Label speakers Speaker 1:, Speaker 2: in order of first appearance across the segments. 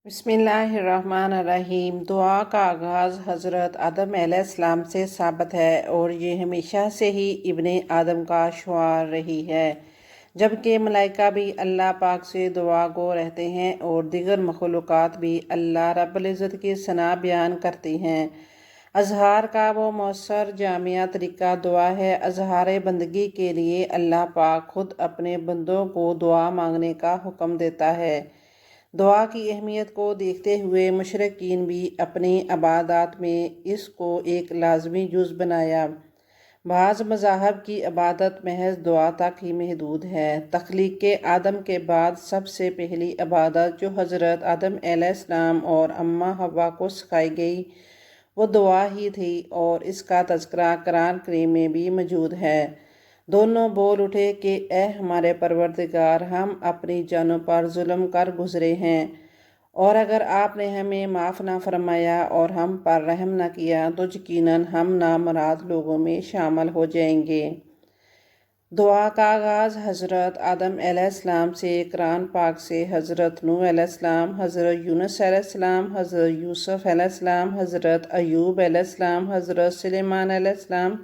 Speaker 1: بسم اللہ الرحمن الرحیم۔ دعا کا آغاز حضرت آدم علیہ السلام سے ثابت ہے اور یہ ہمیشہ سے ہی ابن آدم کا شعار رہی ہے، جبکہ ملائکہ بھی اللہ پاک سے دعا گو رہتے ہیں اور دیگر مخلوقات بھی اللہ رب العزت کی ثنا بیان کرتی ہیں۔ اظہار کا وہ مؤثر جامع طریقہ دعا ہے۔ اظہار بندگی کے لیے اللہ پاک خود اپنے بندوں کو دعا مانگنے کا حکم دیتا ہے۔ دعا کی اہمیت کو دیکھتے ہوئے مشرکین بھی اپنی عبادات میں اس کو ایک لازمی جز بنایا۔ بعض مذاہب کی عبادت محض دعا تک ہی محدود ہے۔ تخلیق آدم کے بعد سب سے پہلی عبادت جو حضرت آدم علیہ السلام اور اماں حوا کو سکھائی گئی وہ دعا ہی تھی اور اس کا تذکرہ قرآن کریم میں بھی موجود ہے۔ دونوں بول اٹھے کہ اے ہمارے پروردگار، ہم اپنی جانوں پر ظلم کر گزرے ہیں اور اگر آپ نے ہمیں معاف نہ فرمایا اور ہم پر رحم نہ کیا تو یقیناً ہم نامراد لوگوں میں شامل ہو جائیں گے۔ دعا کا آغاز حضرت آدم علیہ السلام سے، قرآن پاک سے حضرت نوح علیہ السلام، حضرت یونس علیہ السلام، حضرت یوسف علیہ السلام، حضرت ایوب علیہ السلام، حضرت سلیمان علیہ السلام،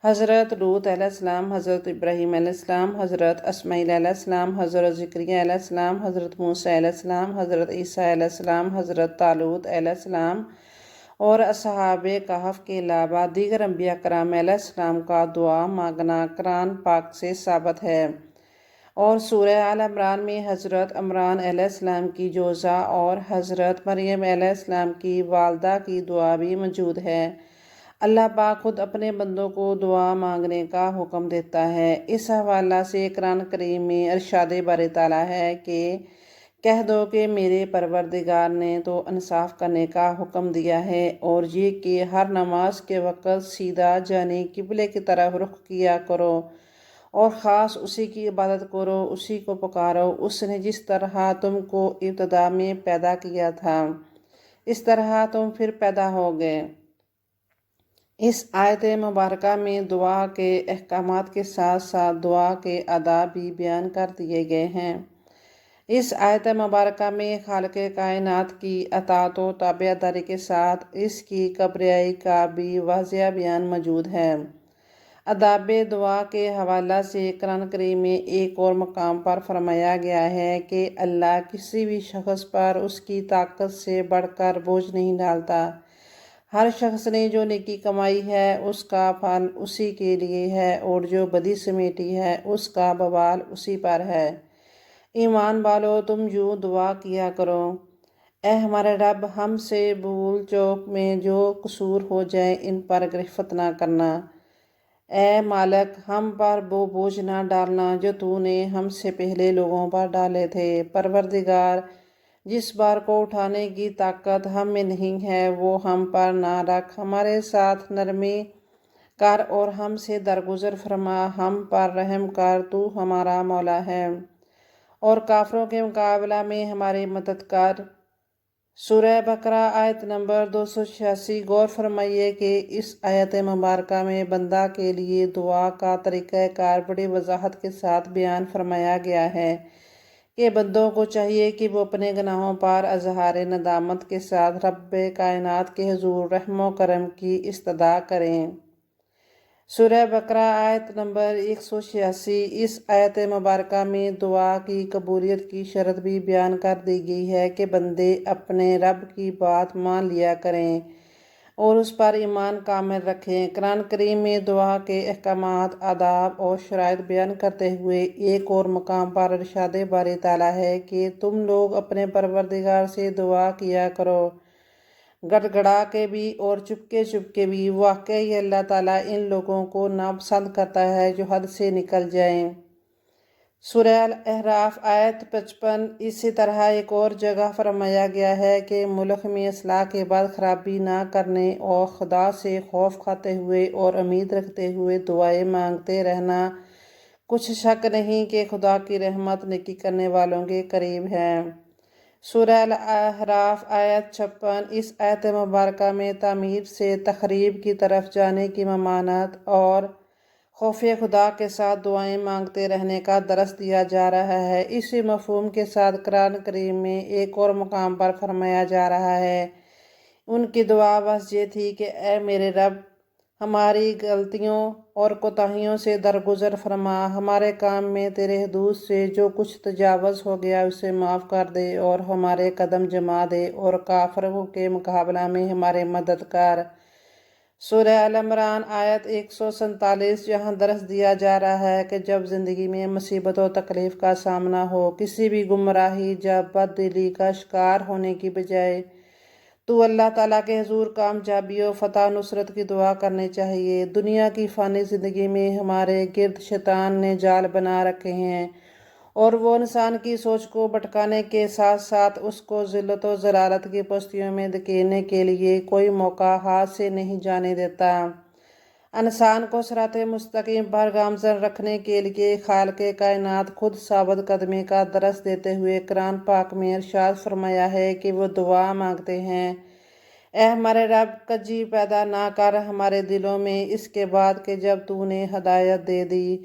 Speaker 1: حضرت لوط علیہ السلام، حضرت ابراہیم علیہ السلام، حضرت اسماعیل علیہ السلام، حضرت زکریا علیہ السلام، حضرت موسیٰ علیہ السلام، حضرت عیسیٰ علیہ السلام، حضرت طالوت علیہ السلام اور اصحاب کہف کے علاوہ دیگر انبیاء کرام علیہ السلام کا دعا مانگنا قرآن پاک سے ثابت ہے، اور سورہ آل عمران میں حضرت عمران علیہ السلام کی جوزہ اور حضرت مریم علیہ السلام کی والدہ کی دعا بھی موجود ہے۔ اللہ پاک خود اپنے بندوں کو دعا مانگنے کا حکم دیتا ہے۔ اس حوالہ سے قرآن کریم میں ارشاد باری تعالیٰ ہے کہ کہہ دو کہ میرے پروردگار نے تو انصاف کرنے کا حکم دیا ہے اور یہ کہ ہر نماز کے وقت سیدھا جانے قبلے کی طرف رخ کیا کرو اور خاص اسی کی عبادت کرو، اسی کو پکارو، اس نے جس طرح تم کو ابتدا میں پیدا کیا تھا اس طرح تم پھر پیدا ہو گئے۔ اس آیت مبارکہ میں دعا کے احکامات کے ساتھ ساتھ دعا کے آداب بھی بیان کر دیے گئے ہیں۔ اس آیت مبارکہ میں خالق کائنات کی اطاعت و تابعداری کے ساتھ اس کی کبریائی کا بھی واضح بیان موجود ہے۔ آداب دعا کے حوالہ سے قرآن کریم میں ایک اور مقام پر فرمایا گیا ہے کہ اللہ کسی بھی شخص پر اس کی طاقت سے بڑھ کر بوجھ نہیں ڈالتا۔ ہر شخص نے جو نیکی کمائی ہے اس کا پھل اسی کے لیے ہے اور جو بدی سمیٹی ہے اس کا بوال اسی پر ہے۔ ایمان والو، تم یوں دعا کیا کرو: اے ہمارے رب، ہم سے بھول چوک میں جو قصور ہو جائے ان پر گرفت نہ کرنا۔ اے مالک، ہم پر وہ بوجھ نہ ڈالنا جو تو نے ہم سے پہلے لوگوں پر ڈالے تھے۔ پروردگار، جس بار کو اٹھانے کی طاقت ہم میں نہیں ہے وہ ہم پر نہ رکھ، ہمارے ساتھ نرمی کر اور ہم سے درگزر فرما، ہم پر رحم کر، تو ہمارا مولا ہے اور کافروں کے مقابلہ میں ہماری مدد کر۔ سورہ بقرہ آیت نمبر 286۔ غور فرمائیے کہ اس آیت مبارکہ میں بندہ کے لیے دعا کا طریقہ کار بڑی وضاحت کے ساتھ بیان فرمایا گیا ہے کہ بندوں کو چاہیے کہ وہ اپنے گناہوں پر اظہار ندامت کے ساتھ رب کائنات کے حضور رحم و کرم کی استدعا کریں۔ سورہ بقرہ آیت نمبر 186۔ اس آیت مبارکہ میں دعا کی قبولیت کی شرط بھی بیان کر دی گئی ہے کہ بندے اپنے رب کی بات مان لیا کریں اور اس پر ایمان کامل رکھیں۔ قرآن کریم میں دعا کے احکامات، آداب اور شرائط بیان کرتے ہوئے ایک اور مقام پر ارشاد باری تعالیٰ ہے کہ تم لوگ اپنے پروردگار سے دعا کیا کرو، گڑ گڑا کے بھی اور چپکے چپکے بھی۔ واقعی اللہ تعالیٰ ان لوگوں کو ناپسند کرتا ہے جو حد سے نکل جائیں۔ سورہ الاعراف آیت 55۔ اسی طرح ایک اور جگہ فرمایا گیا ہے کہ ملک میں اصلاح کے بعد خرابی نہ کرنے اور خدا سے خوف کھاتے ہوئے اور امید رکھتے ہوئے دعائیں مانگتے رہنا، کچھ شک نہیں کہ خدا کی رحمت نیکی کرنے والوں کے قریب ہے۔ سورہ الاعراف آیت 56۔ اس آیت مبارکہ میں تعمیر سے تخریب کی طرف جانے کی ممانعت اور خوف خدا کے ساتھ دعائیں مانگتے رہنے کا درس دیا جا رہا ہے۔ اسی مفہوم کے ساتھ قرآن کریم میں ایک اور مقام پر فرمایا جا رہا ہے، ان کی دعا بس یہ تھی کہ اے میرے رب، ہماری غلطیوں اور کوتاہیوں سے درگزر فرما، ہمارے کام میں تیرے حدود سے جو کچھ تجاوز ہو گیا اسے معاف کر دے، اور ہمارے قدم جما دے، اور کافروں کے مقابلہ میں ہمارے مدد کر۔ سورہ ال عمران آیت 147، جہاں درس دیا جا رہا ہے کہ جب زندگی میں مصیبت و تکلیف کا سامنا ہو، کسی بھی گمراہی یا بد دلی کا شکار ہونے کی بجائے تو اللہ تعالیٰ کے حضور کامیابی و فتح نصرت کی دعا کرنی چاہیے۔ دنیا کی فانی زندگی میں ہمارے گرد شیطان نے جال بنا رکھے ہیں، اور وہ انسان کی سوچ کو بھٹکانے کے ساتھ ساتھ اس کو ذلت و ضلالت کی پستیوں میں دھکیلنے کے لیے کوئی موقع ہاتھ سے نہیں جانے دیتا۔ انسان کو صراط مستقیم پر گامزن رکھنے کے لیے خالق کائنات خود ثابت قدمی کا درس دیتے ہوئے قرآن پاک میں ارشاد فرمایا ہے کہ وہ دعا مانگتے ہیں، اے ہمارے رب، کجی پیدا نہ کر ہمارے دلوں میں اس کے بعد کہ جب تو نے ہدایت دے دی،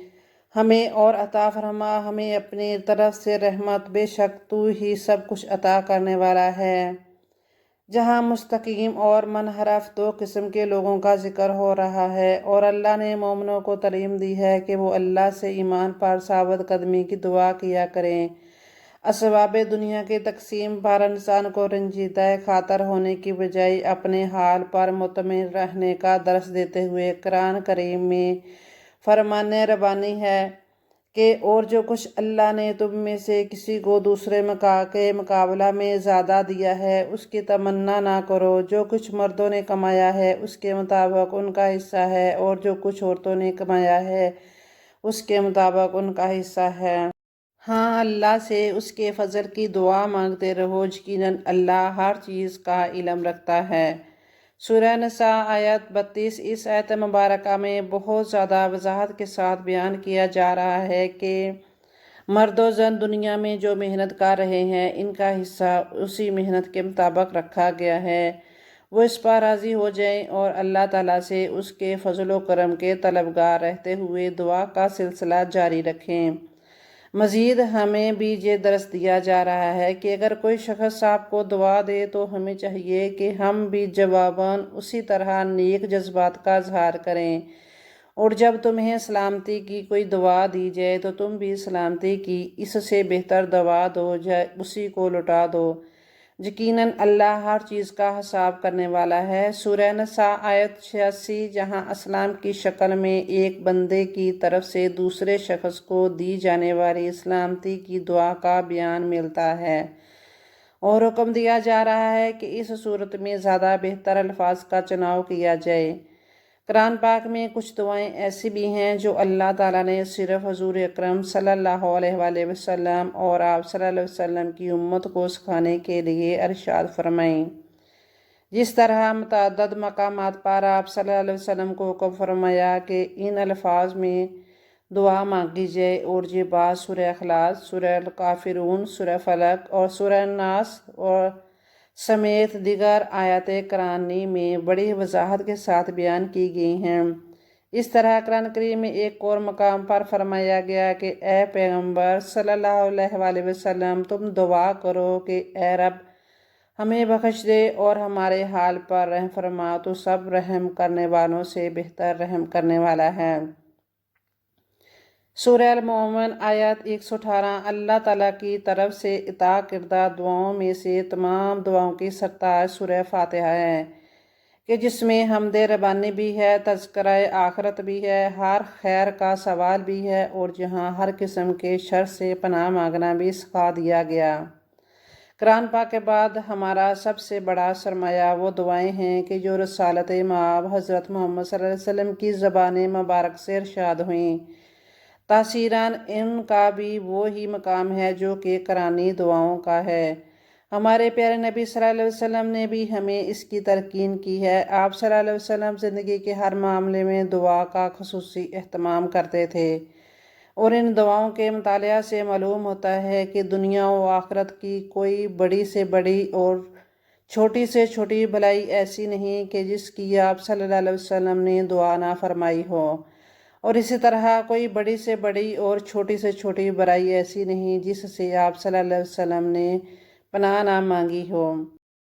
Speaker 1: ہمیں اور عطا فرما ہمیں اپنی طرف سے رحمت، بے شک تو ہی سب کچھ عطا کرنے والا ہے۔ جہاں مستقیم اور منحرف دو قسم کے لوگوں کا ذکر ہو رہا ہے، اور اللہ نے مومنوں کو تعلیم دی ہے کہ وہ اللہ سے ایمان پر ثابت قدمی کی دعا کیا کریں۔ اسباب دنیا کی تقسیم پر انسان کو رنجیدہ خاطر ہونے کی بجائے اپنے حال پر مطمئن رہنے کا درس دیتے ہوئے قرآن کریم میں فرمان ربانی ہے کہ اور جو کچھ اللہ نے تم میں سے کسی کو دوسرے کے مقابلہ میں زیادہ دیا ہے اس کی تمنا نہ کرو۔ جو کچھ مردوں نے کمایا ہے اس کے مطابق ان کا حصہ ہے، اور جو کچھ عورتوں نے کمایا ہے اس کے مطابق ان کا حصہ ہے۔ ہاں، اللہ سے اس کے فضل کی دعا مانگتے رہو، یقیناً اللہ ہر چیز کا علم رکھتا ہے۔ سورہ نساء آیت 32۔ اس آیت مبارکہ میں بہت زیادہ وضاحت کے ساتھ بیان کیا جا رہا ہے کہ مرد و زن دنیا میں جو محنت کر رہے ہیں ان کا حصہ اسی محنت کے مطابق رکھا گیا ہے، وہ اس پر راضی ہو جائیں اور اللہ تعالیٰ سے اس کے فضل و کرم کے طلبگار رہتے ہوئے دعا کا سلسلہ جاری رکھیں۔ مزید ہمیں بھی یہ درس دیا جا رہا ہے کہ اگر کوئی شخص آپ کو دعا دے تو ہمیں چاہیے کہ ہم بھی جواباً اسی طرح نیک جذبات کا اظہار کریں، اور جب تمہیں سلامتی کی کوئی دعا دی جائے تو تم بھی سلامتی کی اس سے بہتر دعا دو یا اسی کو لوٹا دو، یقیناً اللہ ہر چیز کا حساب کرنے والا ہے۔ سورہ نساء آیت 86، جہاں اسلام کی شکل میں ایک بندے کی طرف سے دوسرے شخص کو دی جانے والی سلامتی کی دعا کا بیان ملتا ہے، اور حکم دیا جا رہا ہے کہ اس صورت میں زیادہ بہتر الفاظ کا چناؤ کیا جائے۔ قرآن پاک میں کچھ دعائیں ایسی بھی ہیں جو اللہ تعالیٰ نے صرف حضور اکرم صلی اللہ علیہ وآلہ وسلم اور آپ صلی اللہ علیہ وسلم کی امت کو سکھانے کے لیے ارشاد فرمائیں۔ جس طرح متعدد مقامات پر آپ صلی اللہ علیہ وسلم کو حکم فرمایا کہ ان الفاظ میں دعا مانگی جائے، اور یہ بات سورہ اخلاص، سورہ الکافرون، سورہ فلق اور سورہ الناس اور سمیت دیگر آیات قرآنی میں بڑی وضاحت کے ساتھ بیان کی گئی ہیں۔ اس طرح قرآن کریم میں ایک اور مقام پر فرمایا گیا کہ اے پیغمبر صلی اللہ علیہ وآلہ وسلم، تم دعا کرو کہ اے رب ہمیں بخش دے اور ہمارے حال پر رحم فرما، تو سب رحم کرنے والوں سے بہتر رحم کرنے والا ہے۔ سورہ المومن آیت 118۔ اللہ تعالیٰ کی طرف سے عطا کردہ دعاؤں میں سے تمام دعاؤں کی سرتاج سورہ فاتحہ ہے کہ جس میں حمد ربانی بھی ہے، تذکرہ آخرت بھی ہے، ہر خیر کا سوال بھی ہے، اور جہاں ہر قسم کے شر سے پناہ مانگنا بھی سکھا دیا گیا۔ قرآن پاک کے بعد ہمارا سب سے بڑا سرمایہ وہ دعائیں ہیں کہ جو رسالت مآب حضرت محمد صلی اللہ علیہ وسلم کی زبان مبارک سے ارشاد ہوئیں۔ تاثیراً ان کا بھی وہی مقام ہے جو کہ قرآنی دعاؤں کا ہے۔ ہمارے پیارے نبی صلی اللہ علیہ وسلم نے بھی ہمیں اس کی تلقین کی ہے۔ آپ صلی اللہ علیہ وسلم زندگی کے ہر معاملے میں دعا کا خصوصی اہتمام کرتے تھے، اور ان دعاؤں کے مطالعہ سے معلوم ہوتا ہے کہ دنیا و آخرت کی کوئی بڑی سے بڑی اور چھوٹی سے چھوٹی بھلائی ایسی نہیں کہ جس کی آپ صلی اللہ علیہ وسلم نے دعا نہ فرمائی ہو، اور اسی طرح کوئی بڑی سے بڑی اور چھوٹی سے چھوٹی برائی ایسی نہیں جس سے آپ صلی اللہ علیہ وسلم نے پناہ نہ مانگی ہو۔